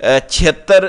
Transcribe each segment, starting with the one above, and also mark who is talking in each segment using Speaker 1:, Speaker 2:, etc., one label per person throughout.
Speaker 1: 76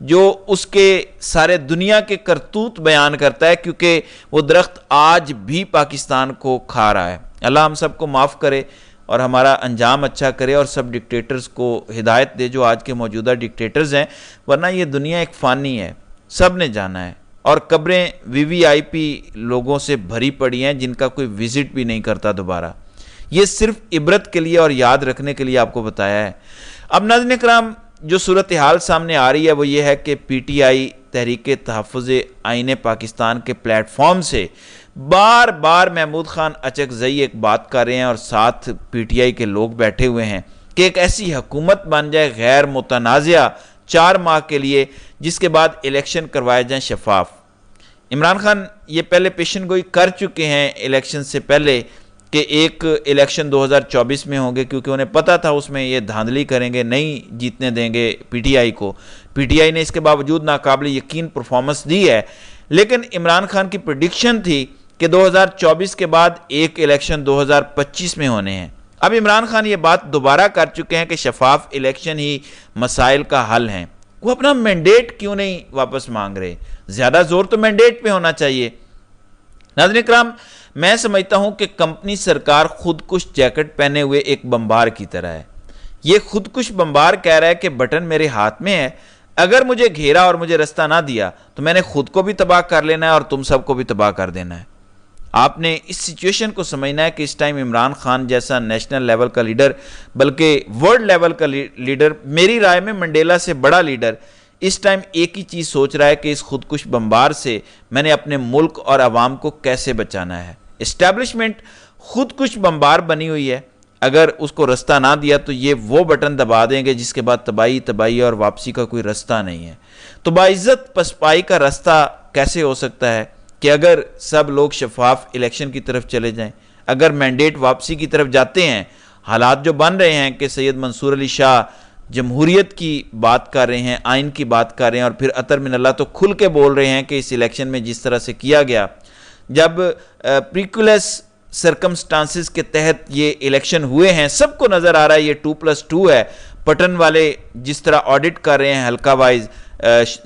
Speaker 1: جو اس کے سارے دنیا کے کرتوت بیان کرتا ہے، کیونکہ وہ درخت آج بھی پاکستان کو کھا رہا ہے۔ اللہ ہم سب کو معاف کرے اور ہمارا انجام اچھا کرے، اور سب ڈکٹیٹرز کو ہدایت دے جو آج کے موجودہ ڈکٹیٹرز ہیں، ورنہ یہ دنیا ایک فانی ہے، سب نے جانا ہے، اور قبریں VVIP لوگوں سے بھری پڑی ہیں جن کا کوئی وزٹ بھی نہیں کرتا دوبارہ۔ یہ صرف عبرت کے لیے اور یاد رکھنے کے لیے آپ کو بتایا ہے۔ اب ناظرین کرام، جو صورتحال سامنے آ رہی ہے وہ یہ ہے کہ PTI تحریک تحفظ آئین پاکستان کے پلیٹ فارم سے بار بار محمود خان اچکزئی ایک بات کر رہے ہیں، اور ساتھ PTI کے لوگ بیٹھے ہوئے ہیں کہ ایک ایسی حکومت بن جائے غیر متنازع 4 ماہ کے لیے، جس کے بعد الیکشن کروائے جائیں شفاف۔ عمران خان یہ پہلے پیشن گوئی کر چکے ہیں الیکشن سے پہلے کہ ایک الیکشن 2024 میں ہوں گے، کیونکہ انہیں پتا تھا اس میں یہ دھاندلی کریں گے، نہیں جیتنے دیں گے PTI کو۔ PTI نے اس کے باوجود ناقابل یقین پرفارمنس دی ہے، لیکن عمران خان کی پریڈکشن تھی کہ 2024 کے بعد ایک الیکشن 2025 میں ہونے ہیں۔ اب عمران خان یہ بات دوبارہ کر چکے ہیں کہ شفاف الیکشن ہی مسائل کا حل ہیں۔ وہ اپنا مینڈیٹ کیوں نہیں واپس مانگ رہے؟ زیادہ زور تو مینڈیٹ پہ ہونا چاہیے۔ ناظرین کرام، میں سمجھتا ہوں کہ کمپنی سرکار خودکش جیکٹ پہنے ہوئے ایک بمبار کی طرح ہے۔ یہ خودکش بمبار کہہ رہا ہے کہ بٹن میرے ہاتھ میں ہے، اگر مجھے گھیرا اور مجھے رستہ نہ دیا تو میں نے خود کو بھی تباہ کر لینا ہے اور تم سب کو بھی تباہ کر دینا ہے۔ آپ نے اس سچویشن کو سمجھنا ہے کہ اس ٹائم عمران خان جیسا نیشنل لیول کا لیڈر، بلکہ ورلڈ لیول کا لیڈر، میری رائے میں منڈیلا سے بڑا لیڈر، اس ٹائم ایک ہی چیز سوچ رہا ہے کہ اس خودکش بمبار سے میں نے اپنے ملک اور عوام کو کیسے بچانا ہے۔ اسٹیبلشمنٹ خودکش بمبار بنی ہوئی ہے، اگر اس کو رستہ نہ دیا تو یہ وہ بٹن دبا دیں گے جس کے بعد تباہی اور واپسی کا کوئی رستہ نہیں ہے۔ تو باعزت پسپائی کا رستہ کیسے ہو سکتا ہے کہ اگر سب لوگ شفاف الیکشن کی طرف چلے جائیں، اگر مینڈیٹ واپسی کی طرف جاتے ہیں؟ حالات جو بن رہے ہیں کہ سید منصور علی شاہ جمہوریت کی بات کر رہے ہیں، آئین کی بات کر رہے ہیں، اور پھر اطہر من اللہ تو کھل کے بول رہے ہیں کہ اس الیکشن میں جس طرح سے کیا گیا، جب پریکولیس سرکمسٹانسز کے تحت یہ الیکشن ہوئے ہیں، سب کو نظر آ رہا ہے یہ 2+2 ہے۔ پٹن والے جس طرح آڈٹ کر رہے ہیں حلقہ وائز،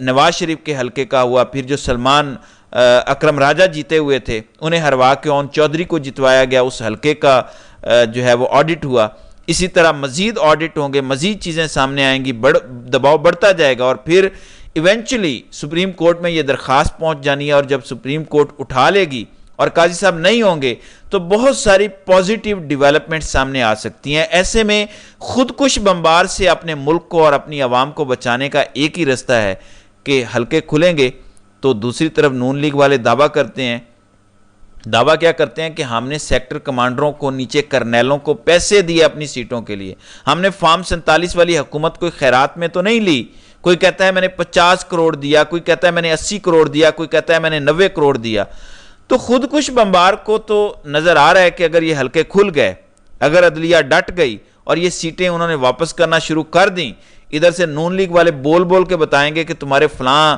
Speaker 1: نواز شریف کے حلقے کا ہوا، پھر جو سلمان اکرم راجہ جیتے ہوئے تھے انہیں ہروا کے اون چودھری کو جتوایا گیا، اس حلقے کا جو ہے وہ آڈٹ ہوا۔ اسی طرح مزید آڈٹ ہوں گے، مزید چیزیں سامنے آئیں گی، دباؤ بڑھتا جائے گا، اور پھر ایونچولی سپریم کورٹ میں یہ درخواست پہنچ جانی ہے، اور جب سپریم کورٹ اٹھا لے گی اور قاضی صاحب نہیں ہوں گے تو بہت ساری پازیٹیو ڈیولپمنٹ سامنے آ سکتی ہیں۔ ایسے میں خودکش بمبار سے اپنے ملک کو اور اپنی عوام کو بچانے کا ایک ہی رستہ ہے کہ حلقے کھلیں گے تو دوسری طرف نون لیگ والے دعویٰ کیا کرتے ہیں کہ ہم نے سیکٹر کمانڈروں کو، نیچے کرنیلوں کو پیسے دیے اپنی سیٹوں کے لیے، ہم نے فارم 47 والی حکومت کوئی خیرات میں تو نہیں لی۔ کوئی کہتا ہے میں نے 50 کروڑ دیا، کوئی کہتا ہے میں نے 80 کروڑ دیا، کوئی کہتا ہے میں نے 90 کروڑ دیا۔ تو خودکش بمبار کو تو نظر آ رہا ہے کہ اگر یہ حلقے کھل گئے، اگر عدلیہ ڈٹ گئی اور یہ سیٹیں انہوں نے واپس کرنا شروع کر دیں، ادھر سے نون لیگ والے بول بول کے بتائیں گے کہ تمہارے فلاں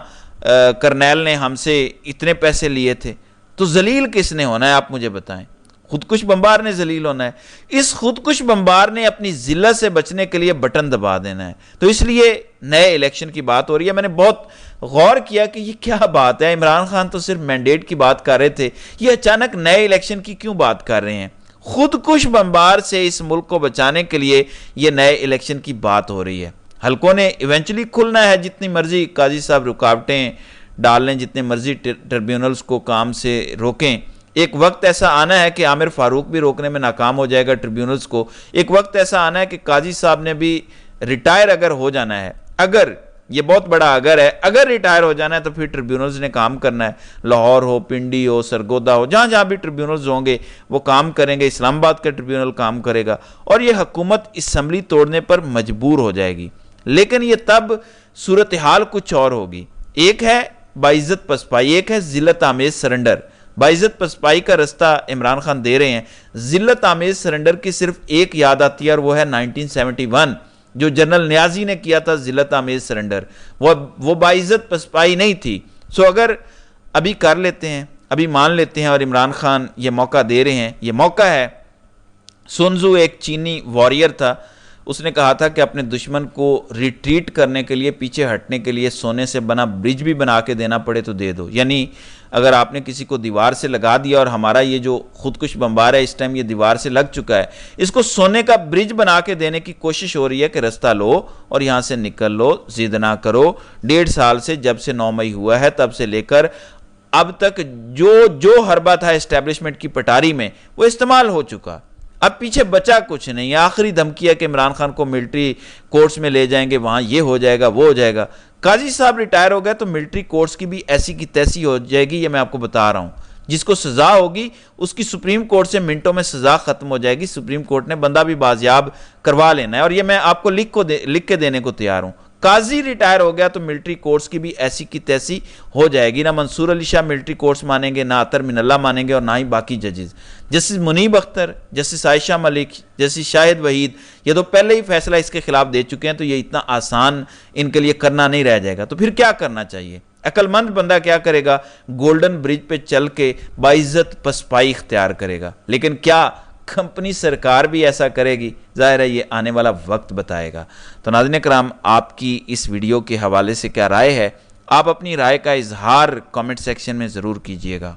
Speaker 1: کرنیل نے ہم سے اتنے پیسے لیے تھے، تو ذلیل کس نے ہونا ہے آپ مجھے بتائیں؟ خودکش بمبار نے ذلیل ہونا ہے۔ اس خودکش بمبار نے اپنی ذلت سے بچنے کے لیے بٹن دبا دینا ہے۔ تو اس لیے نئے الیکشن کی بات ہو رہی ہے۔ میں نے بہت غور کیا کہ یہ کیا بات ہے، عمران خان تو صرف مینڈیٹ کی بات کر رہے تھے، یہ اچانک نئے الیکشن کی کیوں بات کر رہے ہیں؟ خودکش بمبار سے اس ملک کو بچانے کے لیے یہ نئے الیکشن کی بات ہو رہی ہے۔ حلقوں نے ایونچولی کھلنا ہے، جتنی مرضی قاضی صاحب رکاوٹیں ڈال لیں، جتنے مرضی ٹریبیونلز کو کام سے روکیں، ایک وقت ایسا آنا ہے کہ عامر فاروق بھی روکنے میں ناکام ہو جائے گا ٹریبیونلز کو، ایک وقت ایسا آنا ہے کہ قاضی صاحب نے بھی ریٹائر اگر ہو جانا ہے، اگر یہ بہت بڑا اگر ہے، اگر ریٹائر ہو جانا ہے تو پھر ٹریبیونلز نے کام کرنا ہے، لاہور ہو، پنڈی ہو، سرگودا ہو، جہاں جہاں بھی ٹریبیونلز ہوں گے وہ کام کریں گے، اسلام آباد کا ٹریبیونل کام کرے گا، اور یہ حکومت اسمبلی توڑنے پر مجبور ہو جائے گی۔ لیکن یہ تب صورتحال کچھ اور ہوگی، ایک ہے باعزت پسپائی، ایک ہے ذلت آمیز سرنڈر۔ باعزت پسپائی کا رستہ عمران خان دے رہے ہیں، ذلت آمیز سرنڈر کی صرف ایک یاد آتی ہے، اور وہ ہے 1971 جو جنرل نیازی نے کیا تھا، ذلت آمیز سرنڈر، وہ باعزت پسپائی نہیں تھی۔ سو اگر ابھی کر لیتے ہیں، ابھی مان لیتے ہیں، اور عمران خان یہ موقع دے رہے ہیں، یہ موقع ہے۔ سن ٹزو ایک چینی واریر تھا، اس نے کہا تھا کہ اپنے دشمن کو ریٹریٹ کرنے کے لیے، پیچھے ہٹنے کے لیے سونے سے بنا برج بھی بنا کے دینا پڑے تو دے دو۔ یعنی اگر آپ نے کسی کو دیوار سے لگا دیا اور ہمارا یہ جو خودکش بمبار ہے اس ٹائم یہ دیوار سے لگ چکا ہے، اس کو سونے کا برج بنا کے دینے کی کوشش ہو رہی ہے کہ رستہ لو اور یہاں سے نکل لو، ضد نہ کرو۔ 1.5 سال سے، جب سے 9 مئی ہوا ہے تب سے لے کر اب تک جو حربہ تھا اسٹیبلشمنٹ کی پٹاری میں وہ استعمال ہو چکا، اب پیچھے بچا کچھ نہیں۔ آخری دھمکی ہے کہ عمران خان کو ملٹری کورٹس میں لے جائیں گے، وہاں یہ ہو جائے گا وہ ہو جائے گا۔ قاضی صاحب ریٹائر ہو گئے تو ملٹری کورٹس کی بھی ایسی کی تیسی ہو جائے گی، یہ میں آپ کو بتا رہا ہوں۔ جس کو سزا ہوگی اس کی سپریم کورٹ سے منٹوں میں سزا ختم ہو جائے گی، سپریم کورٹ نے بندہ بھی بازیاب کروا لینا ہے، اور یہ میں آپ کو لکھ کے دینے کو تیار ہوں۔ قاضی ریٹائر ہو گیا تو ملٹری کورٹس کی بھی ایسی کی تیسی ہو جائے گی۔ نہ منصور علی شاہ ملٹری کورٹس مانیں گے، نہ اطہر من اللہ مانیں گے، اور نہ ہی باقی ججز۔ جسٹس منیب اختر، جسٹس عائشہ ملک، جسٹس شاہد وحید، یہ تو پہلے ہی فیصلہ اس کے خلاف دے چکے ہیں، تو یہ اتنا آسان ان کے لیے کرنا نہیں رہ جائے گا۔ تو پھر کیا کرنا چاہیے؟ عقل مند بندہ کیا کرے گا؟ گولڈن برج پہ چل کے باعزت پسپائی اختیار کرے گا۔ لیکن کیا کمپنی سرکار بھی ایسا کرے گی؟ ظاہر ہے یہ آنے والا وقت بتائے گا۔ تو ناظرین کرام، آپ کی اس ویڈیو کے حوالے سے کیا رائے ہے؟ آپ اپنی رائے کا اظہار کامنٹ سیکشن میں ضرور کیجئے گا۔